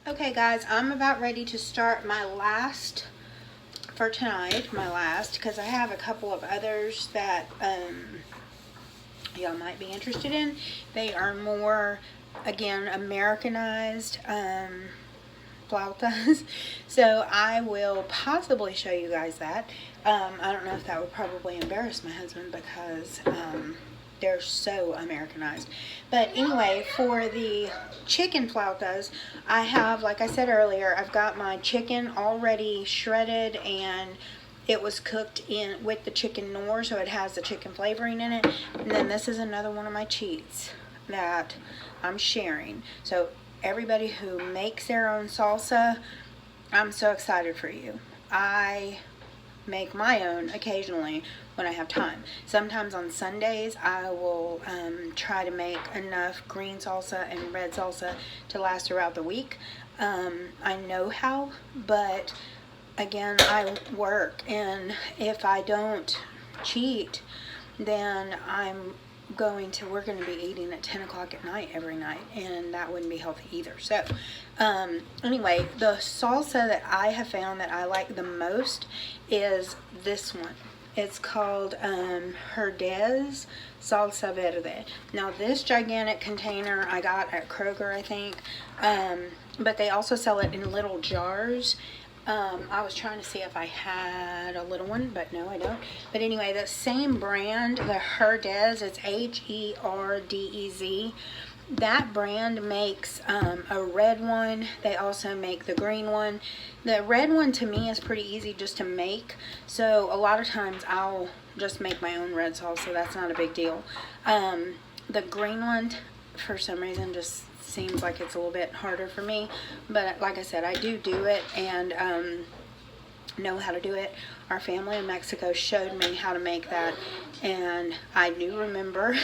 Okay guys, I'm about ready to start my last for tonight, because I have a couple of others that y'all might be interested in. They are more, again, Americanized flautas. So I will possibly show you guys that. I don't know if that would probably embarrass my husband because they're so Americanized. But anyway, for the chicken flautas, I have, like I said earlier, I've got my chicken already shredded and it was cooked in with the chicken Knorr, so it has the chicken flavoring in it. And then this is another one of my cheats that I'm sharing. So everybody who makes their own salsa, I'm so excited for you. I make my own occasionally when I have time. Sometimes on Sundays I will try to make enough green salsa and red salsa to last throughout the week. I know how, but again, I work, and if I don't cheat, then we're going to be eating at 10 o'clock at night every night, and that wouldn't be healthy either. So anyway, the salsa that I have found that I like the most is this one. It's called Herdez Salsa Verde. Now this gigantic container I got at Kroger, I think, but they also sell it in little jars. I was trying to see if I had a little one, but no, I don't. But anyway, the same brand, the Herdez, it's Herdez. That brand makes a red one. They also make the green one. The red one to me is pretty easy just to make. So a lot of times I'll just make my own red salsa. That's not a big deal. The green one, for some reason, just seems like it's a little bit harder for me, but like I said, I do it and know how to do it. Our family in Mexico showed me how to make that, and I do remember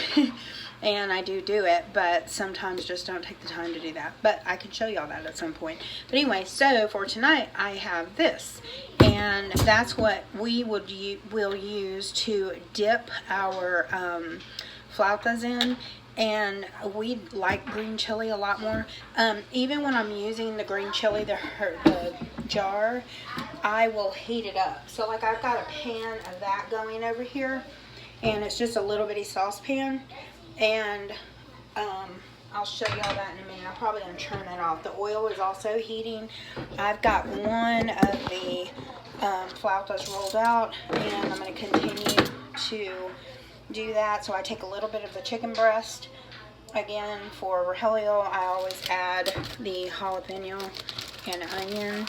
and I do it, but sometimes just don't take the time to do that. But I can show y'all that at some point. But anyway, so for tonight I have this, and that's what we will use to dip our flautas in. And we like green chili a lot more. Even when I'm using the green chili, the jar, I will heat it up. So like I've got a pan of that going over here, and it's just a little bitty saucepan, and I'll show y'all that in a minute. I'm probably going to turn that off. The oil is also heating. I've got one of the flautas rolled out, and I'm going to continue to do that. So I take a little bit of the chicken breast. Again, for Rogelio, I always add the jalapeno and onion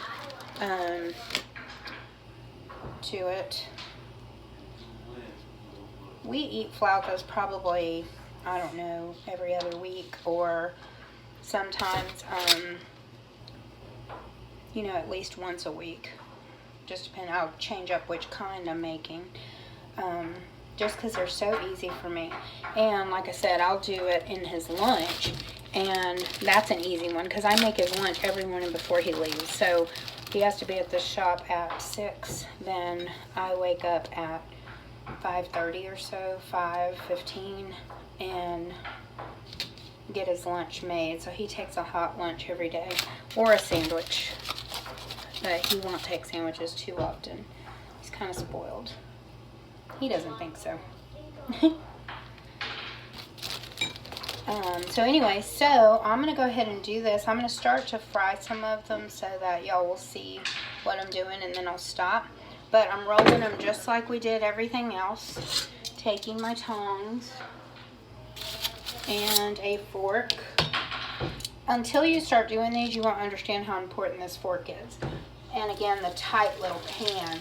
to it. We eat flautas probably, I don't know, every other week, or sometimes at least once a week. Just depending. I'll change up which kind I'm making. Just because they're so easy for me. And like I said, I'll do it in his lunch, and that's an easy one because I make his lunch every morning before he leaves. So he has to be at the shop at 6, then I wake up at 5:30 or so, 5:15, and get his lunch made. So he takes a hot lunch every day, or a sandwich, but he won't take sandwiches too often. He's kind of spoiled. He doesn't think so. So anyway, so I'm going to go ahead and do this. I'm going to start to fry some of them so that y'all will see what I'm doing, and then I'll stop. But I'm rolling them just like we did everything else. Taking my tongs and a fork. Until you start doing these, you won't understand how important this fork is. And again, the tight little pan.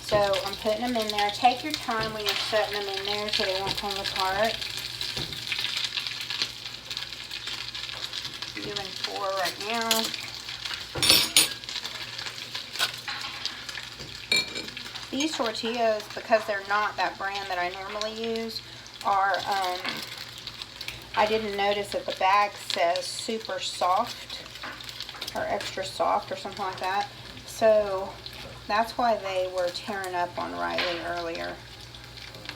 So I'm putting them in there. Take your time when you're setting them in there so they won't come apart. I'm doing 4 right now. These tortillas, because they're not that brand that I normally use, are, I didn't notice that the bag says super soft or extra soft or something like that. So that's why they were tearing up on Riley earlier.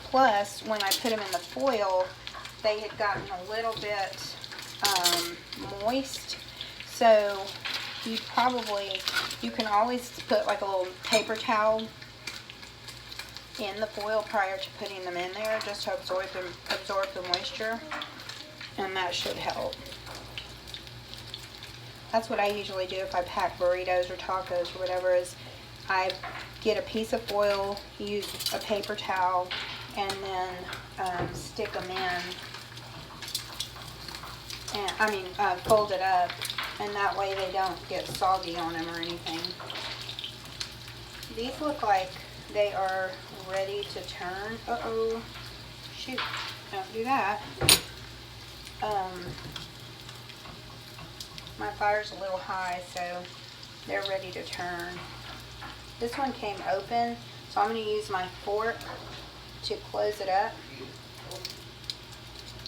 Plus, when I put them in the foil, they had gotten a little bit moist. So you can always put like a little paper towel in the foil prior to putting them in there, just to absorb the moisture, and that should help. That's what I usually do if I pack burritos or tacos or whatever, is I get a piece of foil, use a paper towel, and then stick them in, and fold it up, and that way they don't get soggy on them or anything. These look like they are ready to turn. Uh-oh. Shoot. Don't do that. My fire's a little high, so they're ready to turn. This one came open, so I'm going to use my fork to close it up.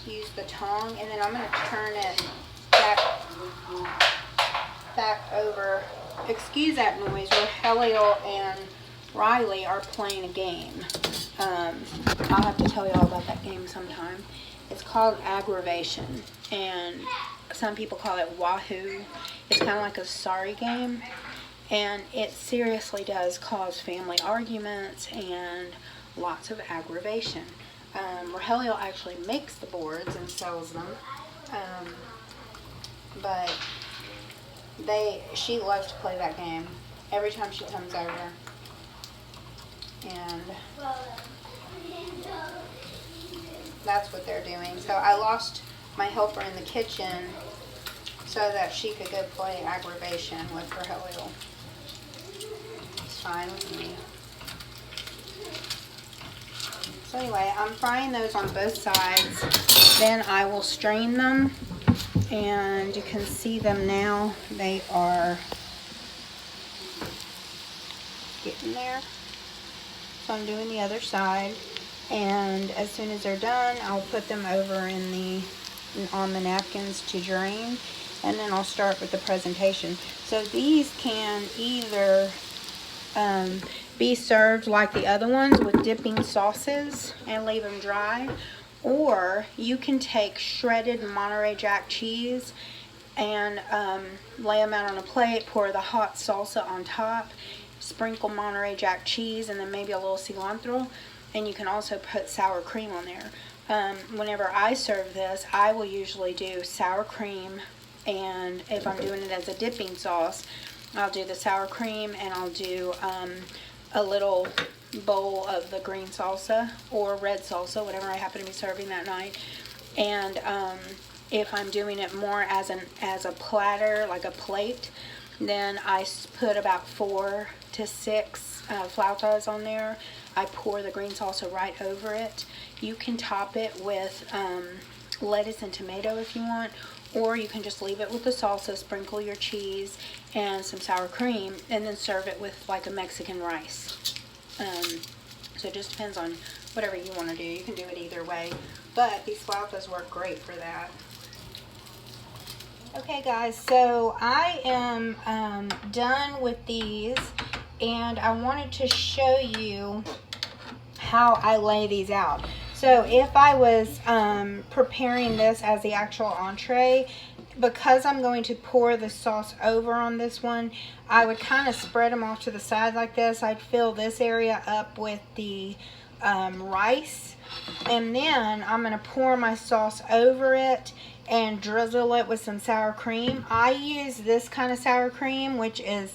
Use the tongue, and then I'm going to turn it back over. Excuse that noise. Rogelio and Riley are playing a game. I'll have to tell you all about that game sometime. It's called Aggravation, and some people call it Wahoo. It's kind of like a sorry game, and it seriously does cause family arguments and lots of aggravation. Rogelio actually makes the boards and sells them, but she loves to play that game every time she comes over. And that's what they're doing. So I lost my helper in the kitchen so that she could go play Aggravation with Rogelio. It's fine with me. So anyway, I'm frying those on both sides. Then I will strain them, and you can see them now. They are getting there. So I'm doing the other side, and as soon as they're done, I'll put them over on the napkins to drain, and then I'll start with the presentation. So these can either be served like the other ones with dipping sauces and leave them dry, or you can take shredded Monterey Jack cheese and lay them out on a plate, pour the hot salsa on top, sprinkle Monterey Jack cheese, and then maybe a little cilantro, and you can also put sour cream on there. Whenever I serve this, I will usually do sour cream, and if I'm doing it as a dipping sauce, I'll do the sour cream, and I'll do a little bowl of the green salsa or red salsa, whatever I happen to be serving that night. And if I'm doing it more as a platter, like a plate, then I put about 4 to 6 flautas on there. I pour the green salsa right over it. You can top it with lettuce and tomato if you want, or you can just leave it with the salsa, sprinkle your cheese and some sour cream, and then serve it with like a Mexican rice. So it just depends on whatever you want to do. You can do it either way, but these flautas work great for that. Okay guys, so I am done with these, and I wanted to show you how I lay these out. So if I was preparing this as the actual entree, because I'm going to pour the sauce over on this one, I would kind of spread them off to the side like this. I'd fill this area up with the rice, and then I'm going to pour my sauce over it and drizzle it with some sour cream. I use this kind of sour cream, which is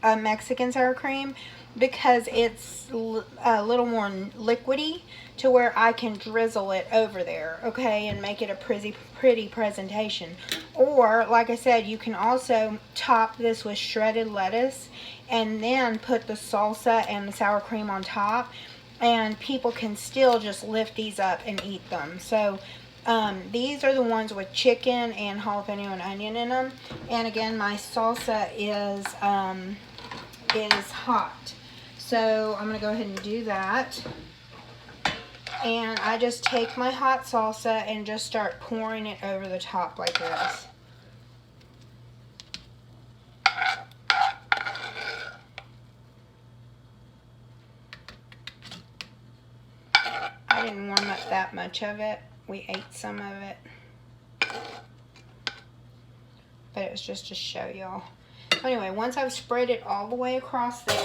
a Mexican sour cream, because it's a little more liquidy to where I can drizzle it over there, okay, and make it a pretty presentation. Or, like I said, you can also top this with shredded lettuce and then put the salsa and the sour cream on top, and people can still just lift these up and eat them. So these are the ones with chicken and jalapeno and onion in them. And again, my salsa is hot. So I'm going to go ahead and do that. And I just take my hot salsa and just start pouring it over the top like this. I didn't warm up that much of it. We ate some of it. but it was just to show y'all. So anyway, once I've spread it all the way across there,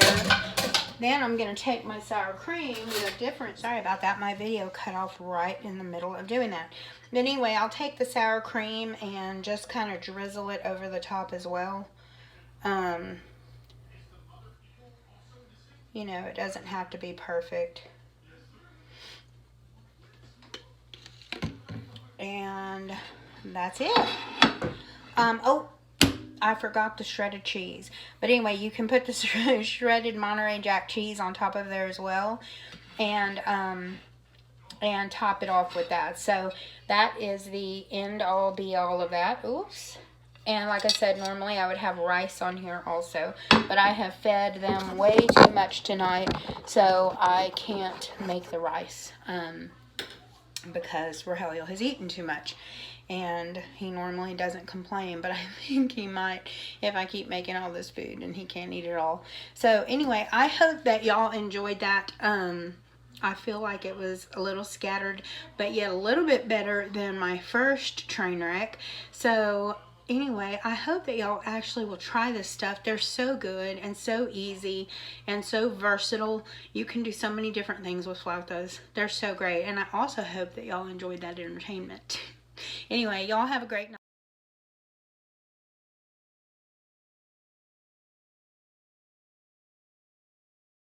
then I'm going to take my sour cream with a different, sorry about that, my video cut off right in the middle of doing that. But anyway, I'll take the sour cream and just kind of drizzle it over the top as well. You know, it doesn't have to be perfect. And that's it. Oh, I forgot the shredded cheese. But anyway, you can put the shredded Monterey Jack cheese on top of there as well. And top it off with that. So that is the end all be all of that. Oops. And like I said, normally I would have rice on here also, but I have fed them way too much tonight, so I can't make the rice because Rogelio has eaten too much. And he normally doesn't complain, but I think he might if I keep making all this food and he can't eat it all. So anyway, I hope that y'all enjoyed that. I feel like it was a little scattered, but yet a little bit better than my first train wreck. So anyway, I hope that y'all actually will try this stuff. They're so good and so easy and so versatile. You can do so many different things with flautas. They're so great. And I also hope that y'all enjoyed that entertainment. Anyway, y'all have a great night.